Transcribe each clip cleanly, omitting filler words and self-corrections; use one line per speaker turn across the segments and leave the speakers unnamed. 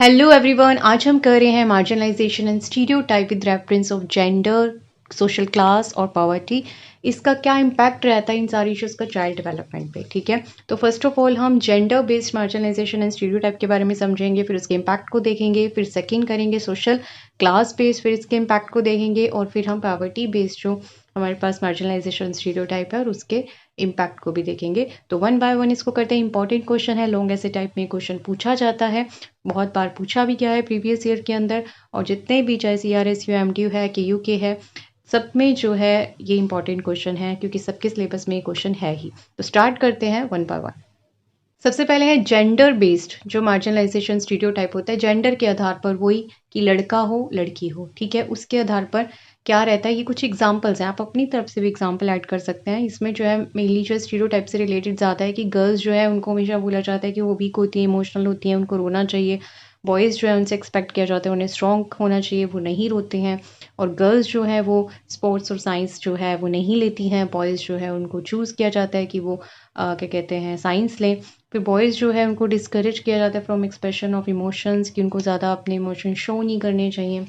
Hello everyone, आज हम कर रहे हैं marginalisation and stereotype with reference of gender, social class और पॉवर्टी। इसका क्या इम्पैक्ट रहता है इन सारी इश्यूज़ का चाइल्ड डेवलपमेंट पे। ठीक है, तो फर्स्ट ऑफ ऑल हम gender based marginalization and stereotype के बारे में समझेंगे, फिर उसके इम्पैक्ट को देखेंगे, फिर सेकंड करेंगे सोशल क्लास बेस्ड, फिर इसके इम्पैक्ट को देखेंगे, और फिर हम पॉवर्टी बेस्ड जो हमारे पास मार्जिनलाइजेशन स्टीरियोटाइप है और उसके इम्पैक्ट को भी देखेंगे। तो वन बाय वन इसको करते हैं। इंपॉर्टेंट क्वेश्चन है, लॉन्ग ऐसे टाइप में क्वेश्चन पूछा जाता है, बहुत बार पूछा भी गया है प्रीवियस ईयर के अंदर। और जितने भी चाहे CRS यू MDU है कि UK है, सब में जो है ये इंपॉर्टेंट क्वेश्चन है, क्योंकि सबके सिलेबस में ये क्वेश्चन है ही। तो स्टार्ट करते हैं वन बाय वन। सबसे पहले है जेंडर बेस्ड जो मार्जिनलाइजेशन स्टीरियोटाइप होता है। जेंडर के आधार पर वही कि लड़का हो लड़की हो, ठीक है, उसके आधार पर क्या रहता है। ये कुछ एग्जांपल्स हैं, आप अपनी तरफ से भी एग्जांपल ऐड कर सकते हैं। इसमें जो है मेनली जो स्टीरियोटाइप से रिलेटेड ज़्यादा है कि गर्ल्स जो है उनको हमेशा बोला जाता है कि वो वीक होती हैं, इमोशनल होती हैं, उनको रोना चाहिए। बॉयज़ जो है उनसे एक्सपेक्ट किया जाता है उन्हें स्ट्रॉन्ग होना चाहिए, वो नहीं रोते हैं। और गर्ल्स जो है वो स्पोर्ट्स और साइंस जो है वो नहीं लेती हैं। बॉयज़ जो है उनको चूज़ किया जाता है कि वो क्या कहते हैं साइंस लें। फिर बॉयज़ जो है उनको डिस्करेज किया जाता है फ्रॉम एक्सप्रेशन ऑफ इमोशंस, कि उनको ज़्यादा अपने इमोशन शो नहीं करने चाहिए।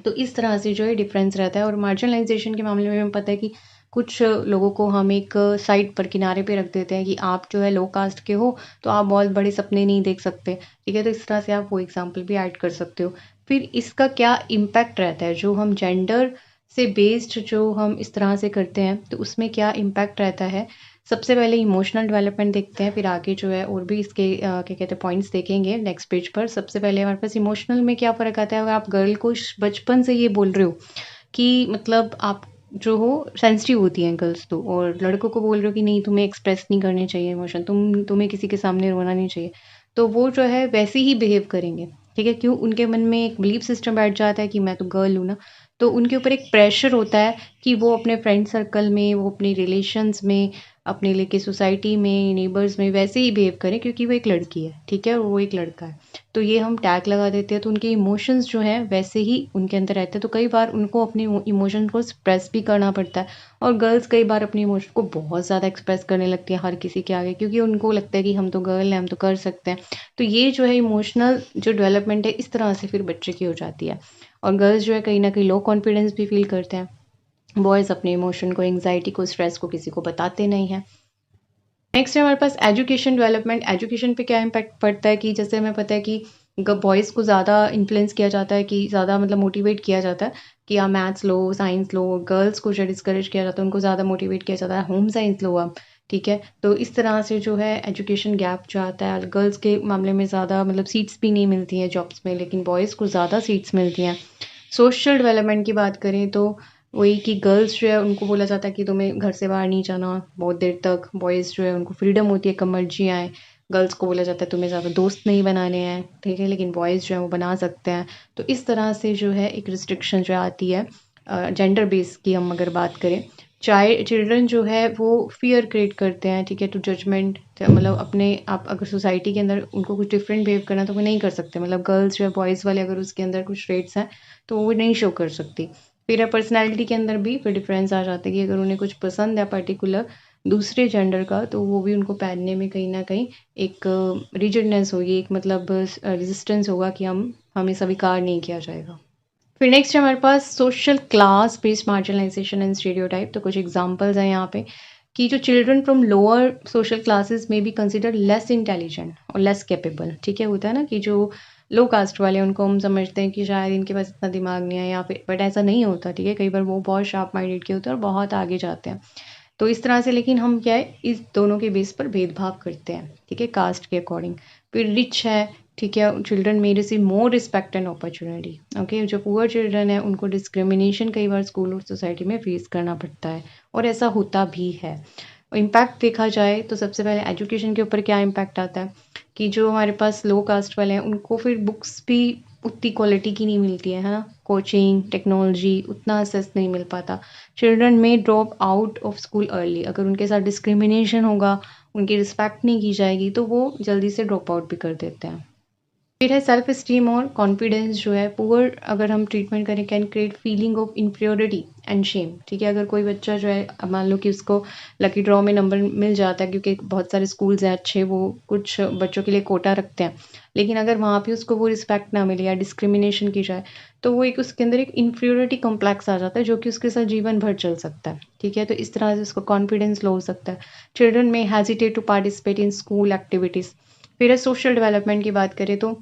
तो इस तरह से जो है डिफरेंस रहता है। और मार्जिनलाइजेशन के मामले में हमें पता है कि कुछ लोगों को हम एक साइड पर किनारे पे रख देते हैं कि आप जो है लो कास्ट के हो तो आप बहुत बड़े सपने नहीं देख सकते। ठीक है, तो इस तरह से आप वो एग्जाम्पल भी ऐड कर सकते हो। फिर इसका क्या इम्पैक्ट रहता है जो हम जेंडर से बेस्ड जो हम इस तरह से करते हैं, तो उसमें क्या इम्पैक्ट रहता है। सबसे पहले इमोशनल डेवलपमेंट देखते हैं, फिर आगे जो है और भी इसके क्या कहते हैं पॉइंट्स देखेंगे नेक्स्ट पेज पर। सबसे पहले हमारे पास इमोशनल में क्या फ़र्क आता है। अगर आप गर्ल को बचपन से ये बोल रहे हो कि मतलब आप जो हो सेंसिटिव होती हैं गर्ल्स तो, और लड़कों को बोल रहे हो कि नहीं तुम्हें एक्सप्रेस नहीं करने चाहिए इमोशन, तुम्हें किसी के सामने रोना नहीं चाहिए, तो वो जो है वैसे ही बिहेव करेंगे। ठीक है, क्यों, उनके मन में एक बिलीफ सिस्टम बैठ जाता है कि मैं तो गर्ल हूँ ना। तो उनके ऊपर एक प्रेशर होता है कि वो अपने फ्रेंड सर्कल में, वो अपने रिलेशंस में, अपने लेके सोसाइटी में, नेबर्स में वैसे ही बिहेव करें क्योंकि वो एक लड़की है। ठीक है, और वो एक लड़का है। तो ये हम टैग लगा देते हैं, तो उनके इमोशंस जो हैं वैसे ही उनके अंदर रहते हैं। तो कई बार उनको अपने इमोशन को एक्सप्रेस भी करना पड़ता है। और गर्ल्स कई बार अपने इमोशन को बहुत ज़्यादा एक्सप्रेस करने लगती हैं हर किसी के आगे, क्योंकि उनको लगता है कि हम तो गर्ल हैं, हम तो कर सकते हैं। तो ये जो है इमोशनल जो डेवलपमेंट है इस तरह से फिर बच्चे की हो जाती है। और गर्ल्स जो है कहीं ना कहीं लो कॉन्फिडेंस भी फील करते हैं। बॉयज़ अपने इमोशन को, एंग्जाइटी को, स्ट्रेस को किसी को बताते नहीं हैं। नेक्स्ट है हमारे पास एजुकेशन डेवलपमेंट। एजुकेशन पे क्या इम्पैक्ट पड़ता है कि जैसे हमें पता है कि बॉयज़ को ज़्यादा इन्फ्लुएंस किया जाता है, कि ज़्यादा मतलब मोटिवेट किया जाता है कि आप मैथ्स लो, साइंस लो। गर्ल्स को जो डिस्करेज किया जाता है, उनको ज़्यादा मोटिवेट किया जाता है होम साइंस लो आप। ठीक है, तो इस तरह से जो है एजुकेशन गैप जो आता है, गर्ल्स के मामले में ज़्यादा मतलब सीट्स भी नहीं मिलती हैं जॉब्स में, लेकिन बॉयज़ को ज़्यादा सीट्स मिलती हैं। सोशल डेवलपमेंट की बात करें तो वही कि गर्ल्स जो है उनको बोला जाता है कि तुम्हें घर से बाहर नहीं जाना बहुत देर तक। बॉयज़ जो है उनको फ्रीडम होती है, कब मर्जी आए। गर्ल्स को बोला जाता है तुम्हें ज़्यादा दोस्त नहीं बनाने हैं। ठीक है, लेकिन बॉयज़ जो है वो बना सकते हैं। तो इस तरह से जो है एक रिस्ट्रिक्शन जो आती है जेंडर बेस की हम अगर बात करें। चिल्ड्रन जो है वो फियर क्रिएट करते हैं। ठीक है, टू जजमेंट, मतलब अपने आप अगर सोसाइटी के अंदर उनको कुछ डिफरेंट बिहेव करना तो वो नहीं कर सकते। मतलब गर्ल्स जो है बॉयज़ वाले अगर उसके अंदर कुछ ट्रेट्स हैं तो वो नहीं शो कर सकती। फिर पर्सनैलिटी के अंदर भी फिर डिफरेंस आ जाता है कि अगर उन्हें कुछ पसंद है पर्टिकुलर दूसरे जेंडर का, तो वो भी उनको पहनने में कहीं ना कहीं एक रिजिडनेस होगी, एक मतलब रेजिस्टेंस होगा कि हमें स्वीकार नहीं किया जाएगा। फिर नेक्स्ट है हमारे पास social class based marginalization and stereotype. तो कुछ एग्जांपल्स हैं यहाँ पे कि जो children from lower social classes में बी कंसिडर लेस इंटेलिजेंट और लेस कैपेबल। ठीक है, होता है ना कि जो लो कास्ट वाले हैं उनको हम समझते हैं कि शायद इनके पास इतना दिमाग नहीं है या फिर, बट ऐसा नहीं होता। ठीक है, कई बार वो बहुत शार्प माइंडेड के होते हैं और बहुत आगे जाते हैं। तो इस तरह से, लेकिन हम क्या है इस दोनों के बेस पर भेदभाव करते हैं। ठीक है, कास्ट के अकॉर्डिंग। फिर रिच है, ठीक है, children may receive more respect and opportunity। Okay, जो पुअर चिल्ड्रन है उनको डिस्क्रिमिनेशन कई बार स्कूल और सोसाइटी में फेस करना पड़ता है, और ऐसा होता भी है। इम्पैक्ट देखा जाए तो सबसे पहले एजुकेशन के ऊपर क्या इम्पैक्ट आता है कि जो हमारे पास लो कास्ट वाले हैं उनको फिर बुक्स भी उतनी क्वालिटी की नहीं मिलती है ना। कोचिंग, टेक्नोलॉजी उतना असेस नहीं मिल पाता। चिल्ड्रन में drop out of school early. अगर उनके साथ डिस्क्रिमिनेशन होगा, उनकी रिस्पेक्ट नहीं की जाएगी, तो वो जल्दी से ड्रॉप आउट भी कर देते हैं। फिर है सेल्फ स्टीम और कॉन्फिडेंस जो है पुअर अगर हम ट्रीटमेंट करें can create feeling of inferiority and Shem. ठीक है, अगर कोई बच्चा जो है मान लो कि उसको लकी ड्रॉ में नंबर मिल जाता है क्योंकि बहुत सारे स्कूल्स हैं अच्छे, वो कुछ बच्चों के लिए कोटा रखते हैं, लेकिन अगर वहाँ पे उसको वो रिस्पेक्ट ना मिले या डिस्क्रिमिनेशन की जाए तो वो एक उसके अंदर एक इन्फ्योरिटी कॉम्प्लेक्स आ जाता है जो कि उसके साथ जीवन भर चल सकता है। ठीक है, तो इस तरह से उसका कॉन्फिडेंस लो हो सकता है। Children may hesitate to participate in school activities. फिर है सोशल डेवलपमेंट की बात करें तो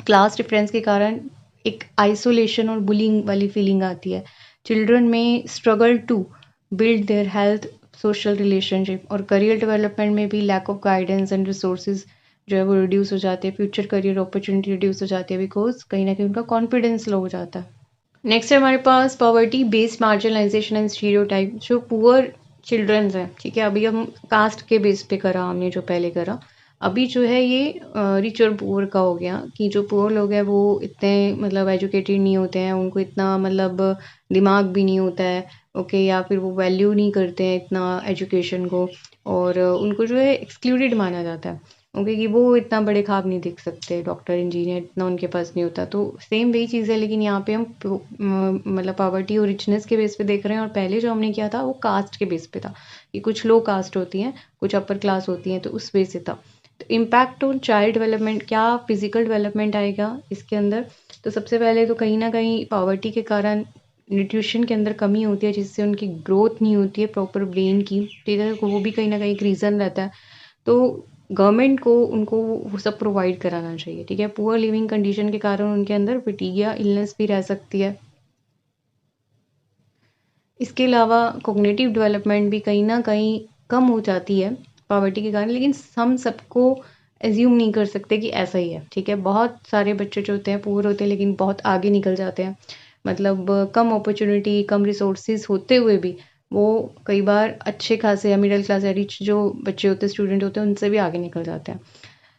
क्लास डिफरेंस के कारण एक आइसोलेशन और बुलिंग वाली फीलिंग आती है। Children may struggle to build their health social relationship और करियर डेवलपमेंट में भी lack of guidance and resources जो है वो रिड्यूस हो जाते हैं। फ्यूचर करियर अपॉर्चुनिटी रिड्यूस हो जाती है बिकॉज कहीं ना कहीं उनका कॉन्फिडेंस लो हो जाता है। नेक्स्ट है हमारे पास poverty based marginalization and stereotype. जो पुअर चिल्ड्रंस हैं, ठीक है, अभी हम कास्ट के बेस पे करा हमने जो पहले करा, अभी जो है ये रिच और पुअर का हो गया कि जो पुअर लोग हैं वो इतने मतलब एजुकेटेड नहीं होते हैं, उनको इतना मतलब दिमाग भी नहीं होता है, ओके, या फिर वो वैल्यू नहीं करते हैं इतना एजुकेशन को, और उनको जो है एक्सक्लूडेड माना जाता है, ओके, कि वो इतना बड़े ख्वाब नहीं देख सकते, डॉक्टर इंजीनियर इतना उनके पास नहीं होता। तो सेम वही चीज़ है, लेकिन यहाँ पे हम मतलब पॉवर्टी और रिचनेस के बेस पे देख रहे हैं, और पहले जो हमने किया था वो कास्ट के बेस पे था कि कुछ लो कास्ट होती हैं, कुछ अपर क्लास होती हैं, तो उस बेस से था। तो इम्पैक्ट ऑन चाइल्ड डेवलपमेंट, क्या फिजिकल डेवलपमेंट आएगा इसके अंदर? तो सबसे पहले तो कहीं ना कहीं पॉवर्टी के कारण न्यूट्रिशन के अंदर कमी होती है जिससे उनकी ग्रोथ नहीं होती है प्रॉपर ब्रेन की। ठीक है, वो भी कहीं ना कहीं एक रीज़न रहता है। तो गवर्नमेंट को उनको वो सब प्रोवाइड कराना चाहिए। ठीक है, पुअर लिविंग कंडीशन के कारण उनके अंदर फटीग या इलनेस भी रह सकती है। इसके अलावा कॉग्निटिव डेवलपमेंट भी कहीं ना कहीं कम हो जाती है पॉवर्टी के कारण, लेकिन हम सबको एज्यूम नहीं कर सकते कि ऐसा ही है। ठीक है, बहुत सारे बच्चे जो होते हैं पुअर होते हैं लेकिन बहुत आगे निकल जाते हैं, मतलब कम अपॉर्चुनिटी कम रिसोर्सेज होते हुए भी वो कई बार अच्छे खासे या मिडिल क्लास या रिच जो बच्चे होते हैं स्टूडेंट होते हैं उनसे भी आगे निकल जाते हैं।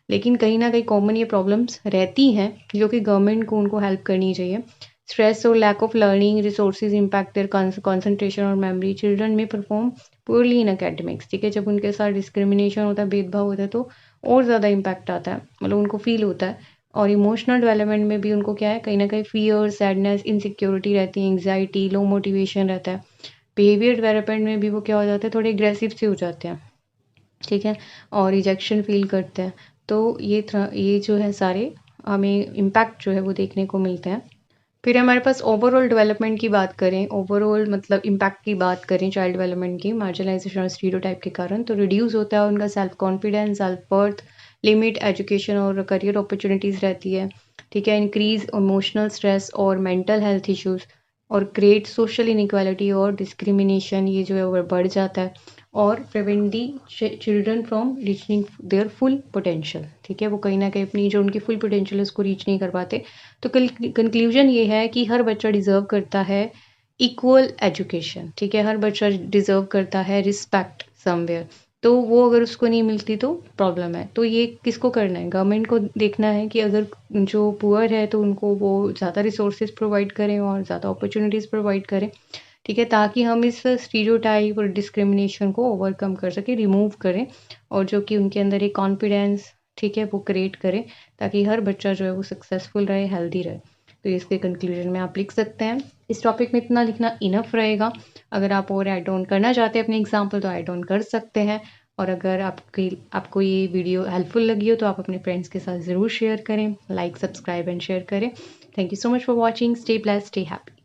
लेकिन कहीं ना कहीं कॉमन ये प्रॉब्लम्स रहती हैं जो कि गवर्नमेंट को उनको हेल्प करनी चाहिए। स्ट्रेस और lack of learning resources impact their concentration और memory. Children may perform poorly in academics. ठीक है, जब उनके साथ डिस्क्रिमिनेशन होता है, भेदभाव होता है, तो और ज़्यादा इम्पैक्ट आता है, मतलब उनको फील होता है। और इमोशनल डेवलपमेंट में भी उनको क्या है, कहीं ना कहीं फियर सैडनेस इनसिक्योरिटी रहती है, एंग्जाइटी लो मोटिवेशन रहता है। बिहेवियर डेवलपमेंट में भी वो क्या हो जाते हैं, थोड़े एग्रेसिव से हो जाते हैं। ठीक है, और रिजेक्शन फील करते हैं। तो ये जो है सारे हमें इम्पैक्ट जो है वो देखने को मिलते हैं। फिर हमारे पास ओवरऑल डेवलपमेंट की बात करें, ओवरऑल मतलब इम्पैक्ट की बात करें चाइल्ड डेवलपमेंट की मार्जिनलाइजेशन और स्टीरियोटाइप के कारण, तो रिड्यूस होता है उनका self confidence, self worth, limit education और करियर अपॉर्चुनिटीज़ रहती है। ठीक है, इंक्रीज इमोशनल स्ट्रेस और मेंटल हेल्थ इश्यूज, और क्रिएट सोशल इनइक्वालिटी और डिस्क्रिमिनेशन, ये जो है वो बढ़ जाता है, और prevent the children from reaching there full potential. ठीक है, वो कहीं ना कहीं अपनी जो उनकी फुल पोटेंशियल है उसको रीच नहीं कर पाते। तो कंक्लूजन ये है कि हर बच्चा डिज़र्व करता है इक्वल एजुकेशन। ठीक है, हर बच्चा डिज़र्व करता है रिस्पेक्ट समवेयर। तो वो अगर उसको नहीं मिलती तो प्रॉब्लम है। तो ये किसको करना है, गवर्नमेंट को देखना है कि अगर जो पुअर है तो उनको वो ज़्यादा रिसोर्सेज प्रोवाइड करें और ज़्यादा अपॉर्चुनिटीज़ प्रोवाइड करें। ठीक है, ताकि हम इस स्टीरियोटाइप और डिस्क्रिमिनेशन को ओवरकम कर सकें, रिमूव करें, और जो कि उनके अंदर एक कॉन्फिडेंस, ठीक है, वो क्रिएट करें, ताकि हर बच्चा जो है वो सक्सेसफुल रहे, हेल्दी रहे। तो इसके कंक्लूजन में आप लिख सकते हैं। इस टॉपिक में इतना लिखना इनफ रहेगा। अगर आप और ऐड ऑन करना चाहते हैं अपने एग्जाम्पल तो ऐड ऑन कर सकते हैं। और अगर आपको ये वीडियो हेल्पफुल लगी हो तो आप अपने फ्रेंड्स के साथ ज़रूर शेयर करें, लाइक सब्सक्राइब एंड शेयर करें। Thank you so much for watching. Stay blessed, stay happy.